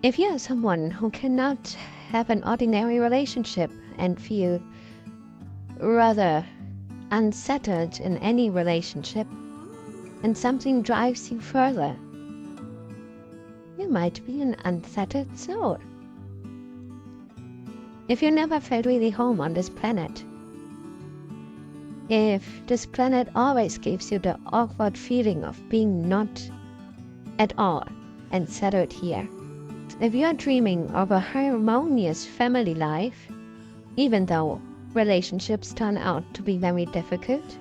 If you are someone who cannot have an ordinary relationship and feel rather unsettled in any relationship, and something drives you further, you might be an unsettled soul. If you never felt really home on this planet, if this planet always gives you the awkward feeling of being not at all and settled here, if you are dreaming of a harmonious family life, even though relationships turn out to be very difficult,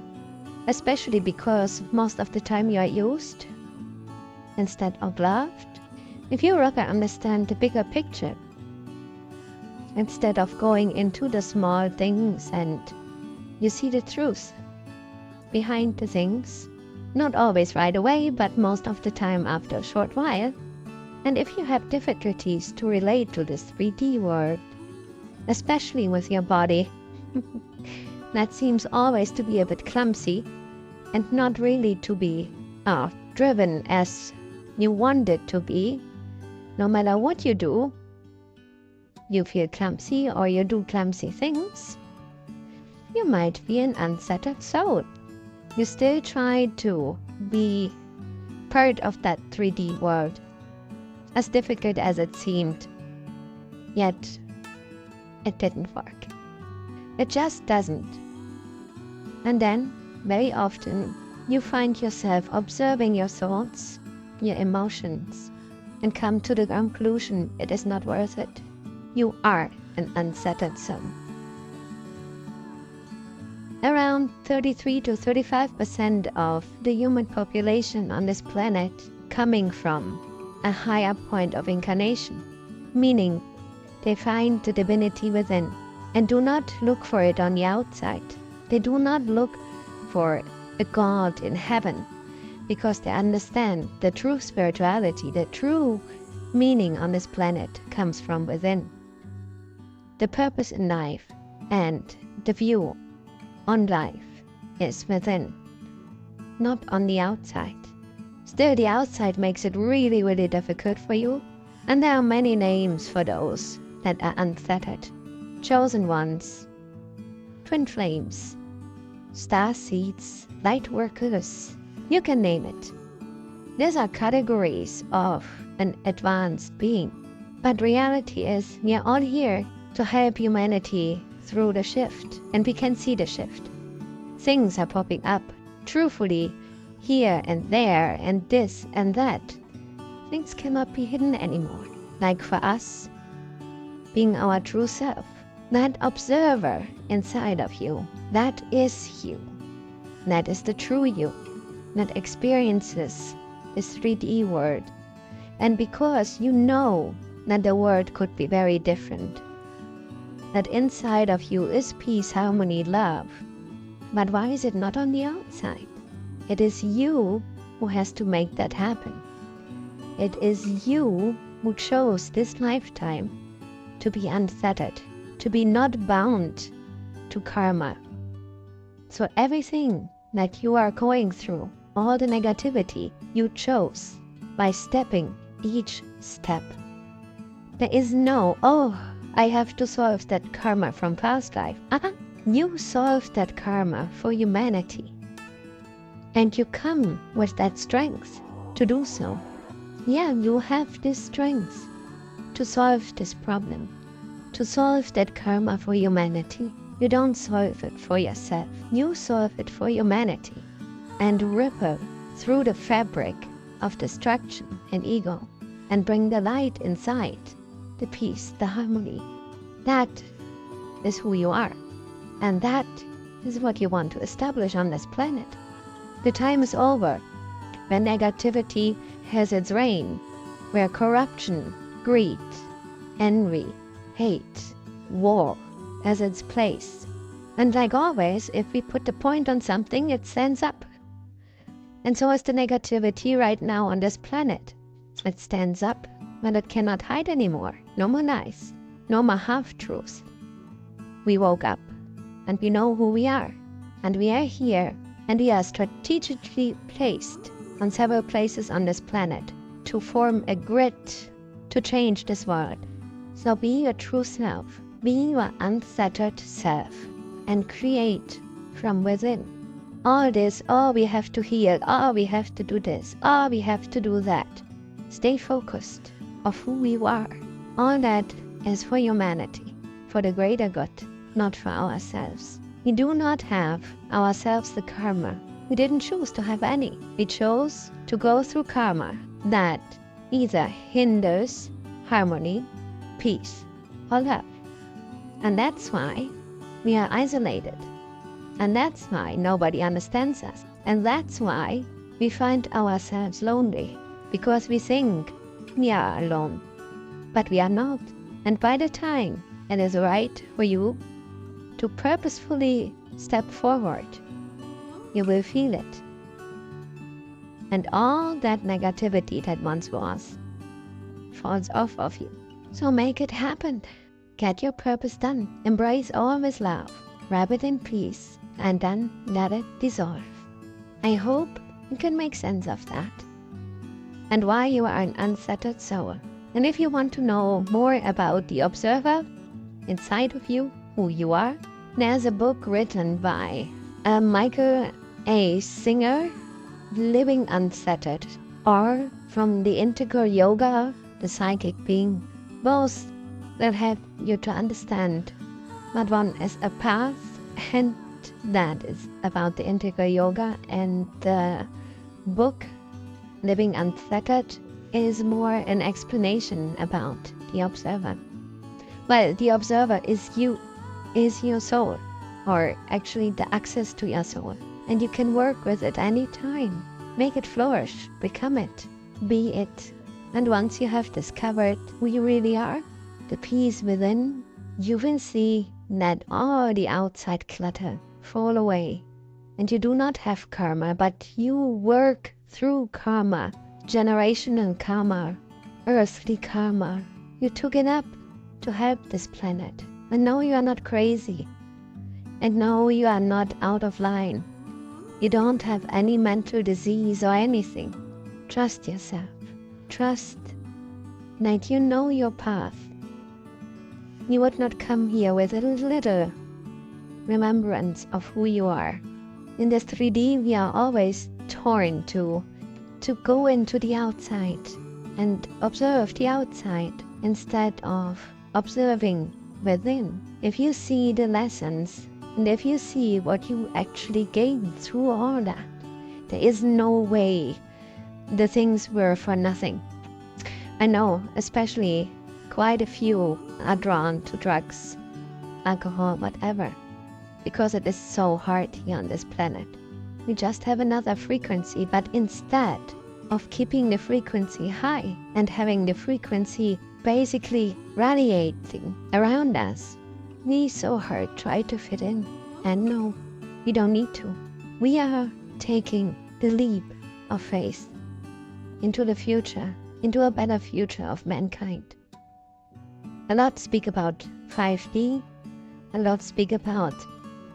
especially because most of the time you are used instead of loved, if you rather understand the bigger picture, instead of going into the small things and you see the truth behind the things, not always right away, but most of the time after a short while. And if you have difficulties to relate to this 3D world, especially with your body, that seems always to be a bit clumsy and not really to be driven as you want it to be, no matter what you do, you feel clumsy or you do clumsy things, you might be an unsettled soul. You still try to be part of that 3D world, as difficult as it seemed, yet it didn't work. It just doesn't. And then, very often, you find yourself observing your thoughts, your emotions, and come to the conclusion it is not worth it. You are an unsettled soul. Around 33 to 35% of the human population on this planet coming from a higher point of incarnation, meaning they find the divinity within and do not look for it on the outside. They do not look for a God in heaven because they understand the true spirituality, the true meaning on this planet comes from within. The purpose in life and the view on life is within, not on the outside. Still, the outside makes it really, really difficult for you, and there are many names for those that are unfettered. Chosen ones, twin flames, star seeds, light workers, you can name it. These are categories of an advanced being, but reality is we are all here to help humanity through the shift, and we can see the shift. Things are popping up, truthfully, here and there and this and that. Things cannot be hidden anymore. Like for us, being our true self, that observer inside of you, that is you. That is the true you, that experiences this 3D world. And because you know that the world could be very different, that inside of you is peace, harmony, love. But why is it not on the outside? It is you who has to make that happen. It is you who chose this lifetime to be unfettered, to be not bound to karma. So everything that you are going through, all the negativity, you chose by stepping each step. There is no, I have to solve that karma from past life. You solved that karma for humanity. And you come with that strength to do so. Yeah, you have this strength to solve this problem, to solve that karma for humanity. You don't solve it for yourself. You solve it for humanity and ripple through the fabric of destruction and ego and bring the light inside, the peace, the harmony. That is who you are. And that is what you want to establish on this planet. The time is over where negativity has its reign, where corruption, greed, envy, hate, war has its place. And like always, if we put the point on something, it stands up. And so is the negativity right now on this planet. It stands up, but it cannot hide anymore. No more lies, no more half-truths. We woke up, and we know who we are. And we are here, and we are strategically placed on several places on this planet to form a grid to change this world. So be your true self, be your untethered self, and create from within. All this, oh, we have to heal, oh, we have to do this, oh, we have to do that. Stay focused of who we are. All that is for humanity, for the greater good, not for ourselves. We do not have ourselves the karma. We didn't choose to have any. We chose to go through karma that either hinders harmony, peace, or love. And that's why we are isolated. And that's why nobody understands us. And that's why we find ourselves lonely, because we think we are alone. But we are not. And by the time it is right for you to purposefully step forward, you will feel it. And all that negativity that once was falls off of you. So make it happen. Get your purpose done. Embrace all with love. Wrap it in peace. And then let it dissolve. I hope you can make sense of that. And why you are an untethered soul. And if you want to know more about the observer inside of you, who you are, there's a book written by Michael A. Singer, Living Untethered, or from the Integral Yoga, The Psychic Being. Both that help you to understand what one is a path, and that is about the Integral Yoga, and the book Living Untethered is more an explanation about the observer. Well, the observer is you, is your soul, or actually the access to your soul. And you can work with it any time. Make it flourish, become it, be it. And once you have discovered who you really are, the peace within, you will see that all the outside clutter fall away. And you do not have karma, but you work through karma, generational karma, earthly karma. You took it up to help this planet. And no, you are not crazy. And no, you are not out of line. You don't have any mental disease or anything. Trust yourself. Trust that you know your path. You would not come here with a little remembrance of who you are. In this 3D, we are always torn to go into the outside and observe the outside instead of observing within. If you see the lessons, and if you see what you actually gained through all that, there is no way the things were for nothing. I know, especially quite a few are drawn to drugs, alcohol, whatever, because it is so hard here on this planet. We just have another frequency, but instead of keeping the frequency high and having the frequency basically radiating around us, we so hard try to fit in. And no, we don't need to. We are taking the leap of faith into the future, into a better future of mankind. A lot speak about 5D, a lot speak about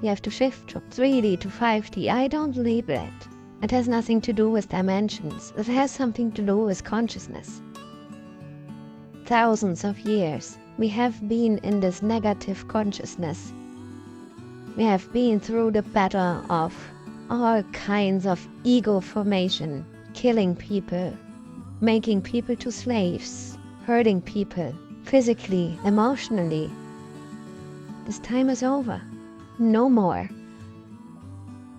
you have to shift from 3D to 5D. I don't believe it. It has nothing to do with dimensions. It has something to do with consciousness. Thousands of years we have been in this negative consciousness. We have been through the battle of all kinds of ego formation, killing people, making people to slaves, hurting people, physically, emotionally. This time is over. No more.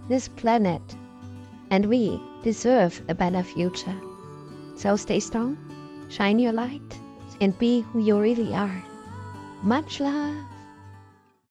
This planet and we deserve a better future. So stay strong, shine your light, and be who you really are. Much love.